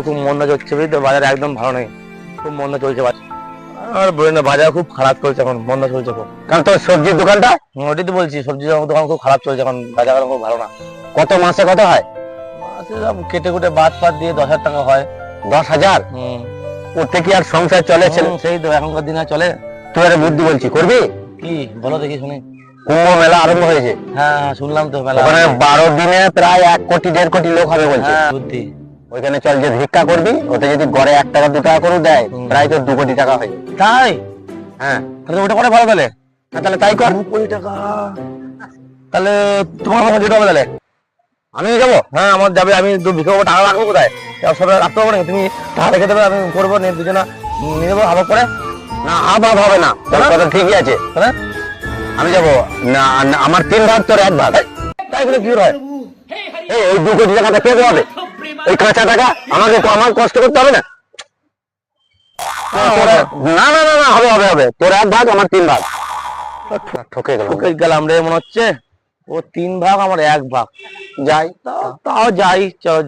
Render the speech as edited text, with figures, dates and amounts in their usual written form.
খুব মন্দা চলছে বুঝলি তো, বাজার একদম ভালো নেই, খুব মন্দা চলছে বাজার। আর বলি না, বাজার খুব খারাপ চলছে এখন, মন্দা চলছে খুব। কারণ তোর সবজির দোকানটা, ওটাই তো বলছি, সবজি দোকান খুব খারাপ চলছে এখন, বাজার খুব ভালো না। কত মাসে কত হয়? মাসে সব কেটে কুটে বাদ ফাদ দিয়ে 10,000 টাকা হয়। 10,000? ওতে কি আর সংসার চলে? সেই তো এখনকার দিনে চলে। তুই একটা বুদ্ধি বলছি, করবি? কি বলো দেখি শুনি। কুম্ভ মেলা আরম্ভ হয়েছে। হ্যাঁ শুনলাম তো মেলা। ওখানে 12 দিনে প্রায় 1 কোটি 1.5 কোটি লোক হবে বলছে। হ্যাঁ বুদ্ধি। ওইখানে চল যে ভিক্ষা করবি, ওতে যদি গড়ে 1 টাকা 2 টাকা করে দেয়, প্রায় তো 2 কোটি টাকা হয়ে যাবে। তাই? হ্যাঁ তাহলে ওটা করে ভালো তাহলে। তাহলে তাই কর। 2 কোটি টাকা তাহলে তোমার আমার যেতে হবে তাহলে। আমি যাবো? হ্যাঁ আমার যাবে, আমি ভিক্ষা করবো, টাকা রাখবো কোথায়? সবাই রাখতে পারবো না, তুমি টাকা রেখে দেবে, আমি করবো, নিয়ে দুজনা নিয়ে নেবো হাফ করে। না হাফ হবে না, তোর কথা ঠিকই আছে। হ্যাঁ আমি যাবো না, আমার 3 ভাগ তোর 1 ভাগ। তাই করে কি হয়? এই 2 কোটি টাকাটা কে দেবে? ওই কাঁচা টাকা আমাকে তো আমার কষ্ট করতে হবে না? না না না না, হবে হবে হবে, তোর 1 ভাগ আমার 3 ভাগ। ঠকে গেলাম রে মনে হচ্ছে। ও 3 ভাগ আমার 1 ভাগ। যাই তাও যাই, চলো।